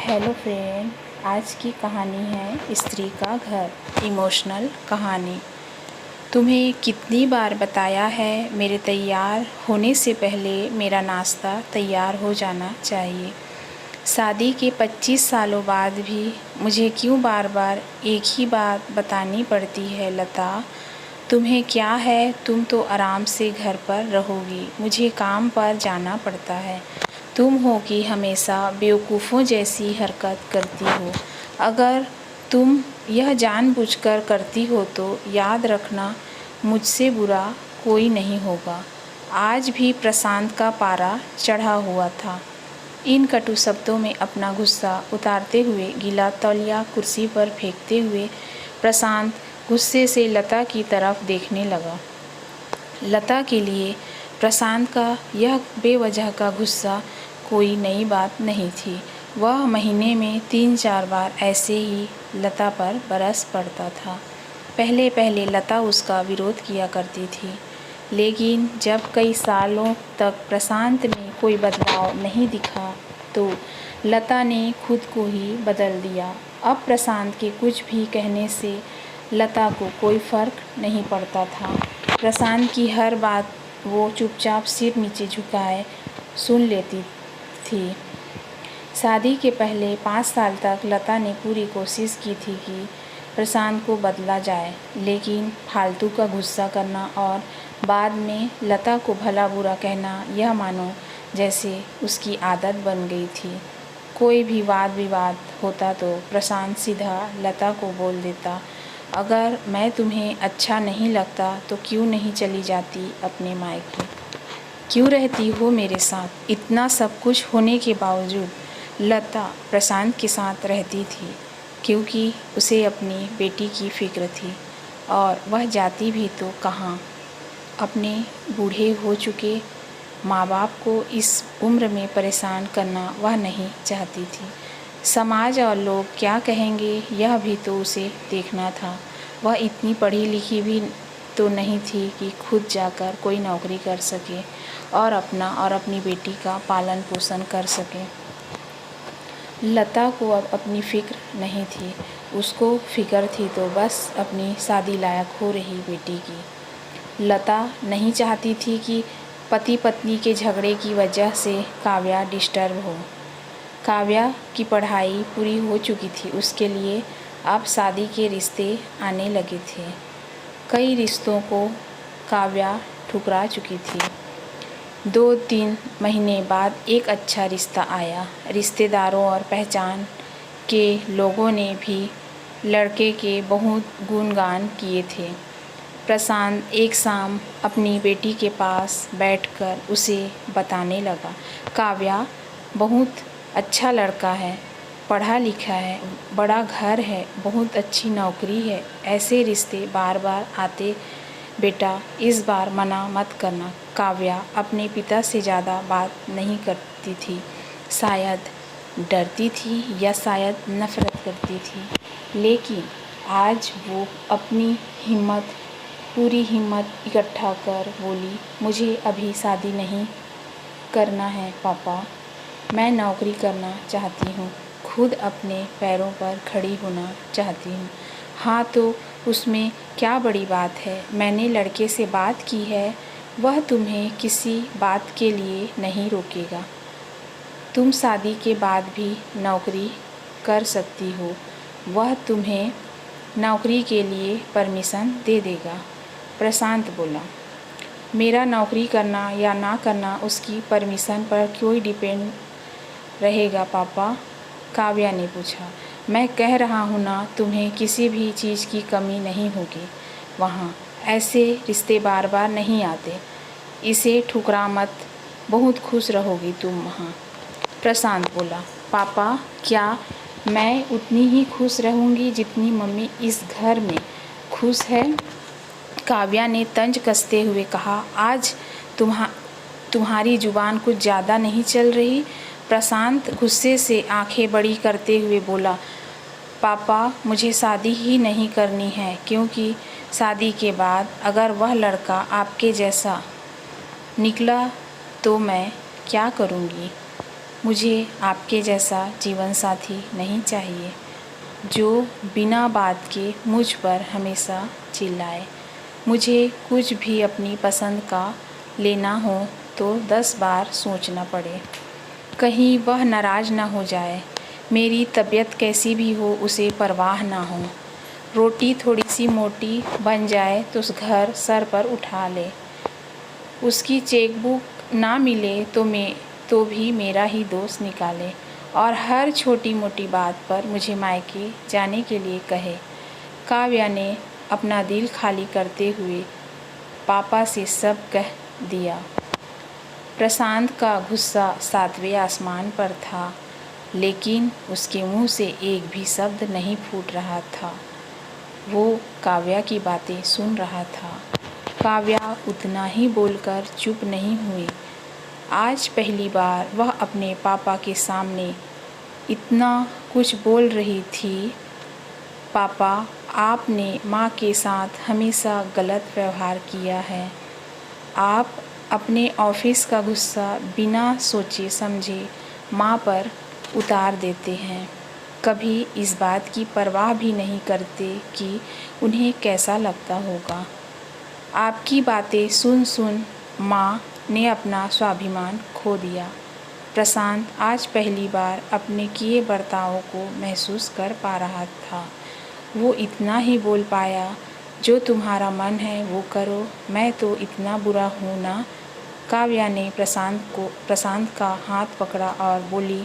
Hello friend, आज की कहानी है स्त्री का घर। इमोशनल कहानी। तुम्हें कितनी बार बताया है मेरे तैयार होने से पहले मेरा नाश्ता तैयार हो जाना चाहिए। शादी के 25 सालों बाद भी मुझे क्यों बार बार एक ही बात बतानी पड़ती है लता? तुम्हें क्या है, तुम तो आराम से घर पर रहोगी, मुझे काम पर जाना पड़ता है। तुम हो कि हमेशा बेवकूफ़ों जैसी हरकत करती हो। अगर तुम यह जानबूझकर करती हो तो याद रखना, मुझसे बुरा कोई नहीं होगा। आज भी प्रशांत का पारा चढ़ा हुआ था। इन कटु शब्दों में अपना गुस्सा उतारते हुए, गीला तौलिया कुर्सी पर फेंकते हुए प्रशांत गुस्से से लता की तरफ देखने लगा। लता के लिए प्रशांत का यह बेवजह का गुस्सा कोई नई बात नहीं थी। वह महीने में 3-4 बार ऐसे ही लता पर बरस पड़ता था। पहले पहले लता उसका विरोध किया करती थी, लेकिन जब कई सालों तक प्रशांत में कोई बदलाव नहीं दिखा तो लता ने खुद को ही बदल दिया। अब प्रशांत के कुछ भी कहने से लता को कोई फ़र्क नहीं पड़ता था। प्रशांत की हर बात वो चुपचाप सिर नीचे झुकाए सुन लेती थी। शादी के पहले 5 साल तक लता ने पूरी कोशिश की थी कि प्रशांत को बदला जाए, लेकिन फालतू का गुस्सा करना और बाद में लता को भला बुरा कहना, यह मानो जैसे उसकी आदत बन गई थी। कोई भी वाद विवाद होता तो प्रशांत सीधा लता को बोल देता, अगर मैं तुम्हें अच्छा नहीं लगता तो क्यों नहीं चली जाती अपने मायके? क्यों रहती हो मेरे साथ? इतना सब कुछ होने के बावजूद लता प्रशांत के साथ रहती थी, क्योंकि उसे अपनी बेटी की फ़िक्र थी। और वह जाती भी तो कहाँ? अपने बूढ़े हो चुके माँ बाप को इस उम्र में परेशान करना वह नहीं चाहती थी। समाज और लोग क्या कहेंगे, यह भी तो उसे देखना था। वह इतनी पढ़ी लिखी भी तो नहीं थी कि खुद जाकर कोई नौकरी कर सके और अपना और अपनी बेटी का पालन पोषण कर सके। लता को अब अपनी फ़िक्र नहीं थी। उसको फ़िक्र थी तो बस अपनी शादी लायक हो रही बेटी की। लता नहीं चाहती थी कि पति पत्नी के झगड़े की वजह से काव्या डिस्टर्ब हो। काव्या की पढ़ाई पूरी हो चुकी थी, उसके लिए अब शादी के रिश्ते आने लगे थे। कई रिश्तों को काव्या ठुकरा चुकी थी। 2-3 महीने बाद एक अच्छा रिश्ता आया। रिश्तेदारों और पहचान के लोगों ने भी लड़के के बहुत गुणगान किए थे। प्रशांत एक शाम अपनी बेटी के पास बैठकर उसे बताने लगा, काव्या बहुत अच्छा लड़का है, पढ़ा लिखा है, बड़ा घर है, बहुत अच्छी नौकरी है। ऐसे रिश्ते बार बार आते बेटा, इस बार मना मत करना। काव्या अपने पिता से ज़्यादा बात नहीं करती थी। शायद डरती थी या शायद नफ़रत करती थी, लेकिन आज वो अपनी पूरी हिम्मत इकट्ठा कर बोली, मुझे अभी शादी नहीं करना है पापा, मैं नौकरी करना चाहती हूँ, खुद अपने पैरों पर खड़ी होना चाहती हूँ। हाँ तो उसमें क्या बड़ी बात है? मैंने लड़के से बात की है, वह तुम्हें किसी बात के लिए नहीं रोकेगा। तुम शादी के बाद भी नौकरी कर सकती हो, वह तुम्हें नौकरी के लिए परमिशन दे देगा। प्रशांत बोला, मेरा नौकरी करना या ना करना उसकी परमिशन पर क्यों डिपेंड रहेगा पापा? काव्या ने पूछा। मैं कह रहा हूँ ना, तुम्हें किसी भी चीज़ की कमी नहीं होगी वहाँ। ऐसे रिश्ते बार बार नहीं आते, इसे ठुकरा मत, बहुत खुश रहोगी तुम वहाँ। प्रशांत बोला, पापा क्या मैं उतनी ही खुश रहूँगी जितनी मम्मी इस घर में खुश है? काव्या ने तंज कसते हुए कहा, आज तुम्हारी जुबान कुछ ज़्यादा नहीं चल रही? प्रशांत गुस्से से आंखें बड़ी करते हुए बोला, पापा मुझे शादी ही नहीं करनी है, क्योंकि शादी के बाद अगर वह लड़का आपके जैसा निकला तो मैं क्या करूँगी? मुझे आपके जैसा जीवन साथी नहीं चाहिए जो बिना बात के मुझ पर हमेशा चिल्लाए। मुझे कुछ भी अपनी पसंद का लेना हो तो 10 बार सोचना पड़े, कहीं वह नाराज़ ना हो जाए। मेरी तबीयत कैसी भी हो उसे परवाह ना हो। रोटी थोड़ी सी मोटी बन जाए तो उस घर सर पर उठा ले। उसकी चेकबुक ना मिले तो भी मेरा ही दोस्त निकाले और हर छोटी मोटी बात पर मुझे मायके जाने के लिए कहे। काव्या ने अपना दिल खाली करते हुए पापा से सब कह दिया। प्रशांत का गुस्सा 7वें आसमान पर था, लेकिन उसके मुंह से एक भी शब्द नहीं फूट रहा था। वो काव्या की बातें सुन रहा था। काव्या उतना ही बोलकर चुप नहीं हुई। आज पहली बार वह अपने पापा के सामने इतना कुछ बोल रही थी। पापा, आपने माँ के साथ हमेशा गलत व्यवहार किया है। आप अपने ऑफिस का गुस्सा बिना सोचे समझे माँ पर उतार देते हैं। कभी इस बात की परवाह भी नहीं करते कि उन्हें कैसा लगता होगा। आपकी बातें सुन सुन माँ ने अपना स्वाभिमान खो दिया। प्रशांत आज पहली बार अपने किए बर्तावों को महसूस कर पा रहा था। वो इतना ही बोल पाया, जो तुम्हारा मन है वो करो, मैं तो इतना बुरा हूँ ना। काव्या ने प्रशांत का हाथ पकड़ा और बोली,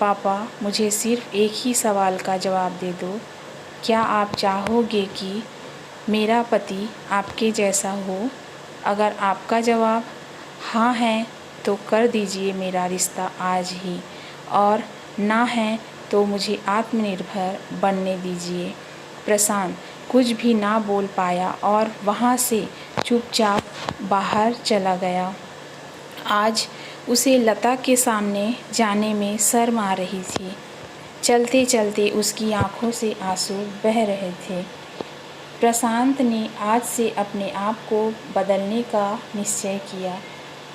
पापा, मुझे सिर्फ एक ही सवाल का जवाब दे दो। क्या आप चाहोगे कि मेरा पति आपके जैसा हो? अगर आपका जवाब हाँ है तो कर दीजिए मेरा रिश्ता आज ही, और ना है तो मुझे आत्मनिर्भर बनने दीजिए। प्रशांत कुछ भी ना बोल पाया और वहाँ से चुपचाप बाहर चला गया। आज उसे लता के सामने जाने में शर्म आ रही थी। चलते चलते उसकी आंखों से आंसू बह रहे थे। प्रशांत ने आज से अपने आप को बदलने का निश्चय किया।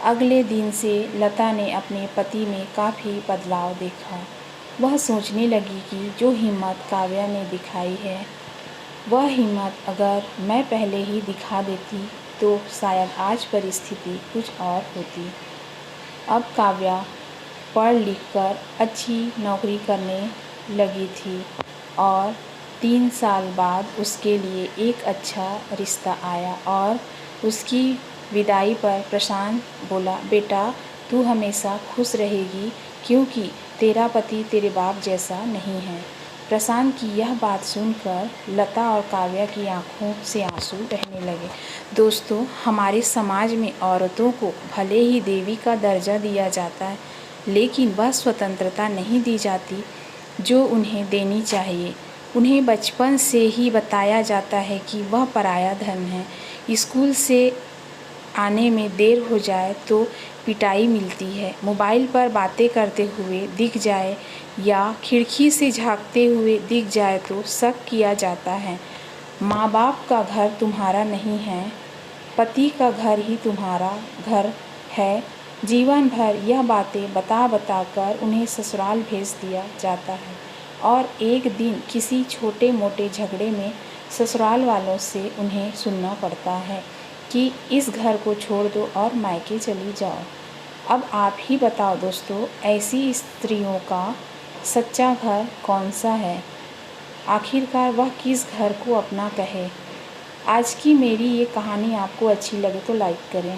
अगले दिन से लता ने अपने पति में काफ़ी बदलाव देखा। वह सोचने लगी कि जो हिम्मत काव्या ने दिखाई है, वह हिम्मत अगर मैं पहले ही दिखा देती तो शायद आज परिस्थिति कुछ और होती। अब काव्या पढ़ लिख कर अच्छी नौकरी करने लगी थी और 3 साल बाद उसके लिए एक अच्छा रिश्ता आया और उसकी विदाई पर प्रशांत बोला, बेटा तू हमेशा खुश रहेगी क्योंकि तेरा पति तेरे बाप जैसा नहीं है। प्रशांत की यह बात सुनकर लता और काव्या की आंखों से आंसू बहने लगे। दोस्तों, हमारे समाज में औरतों को भले ही देवी का दर्जा दिया जाता है, लेकिन वह स्वतंत्रता नहीं दी जाती जो उन्हें देनी चाहिए। उन्हें बचपन से ही बताया जाता है कि वह पराया धन है। स्कूल से आने में देर हो जाए तो पिटाई मिलती है। मोबाइल पर बातें करते हुए दिख जाए या खिड़की से झांकते हुए दिख जाए तो शक किया जाता है। माँ बाप का घर तुम्हारा नहीं है, पति का घर ही तुम्हारा घर है। जीवन भर यह बातें बता बता कर उन्हें ससुराल भेज दिया जाता है और एक दिन किसी छोटे मोटे झगड़े में ससुराल वालों से उन्हें सुनना पड़ता है कि इस घर को छोड़ दो और मायके चली जाओ। अब आप ही बताओ दोस्तों, ऐसी स्त्रियों का सच्चा घर कौन सा है? आखिरकार वह किस घर को अपना कहे? आज की मेरी ये कहानी आपको अच्छी लगे तो लाइक करें।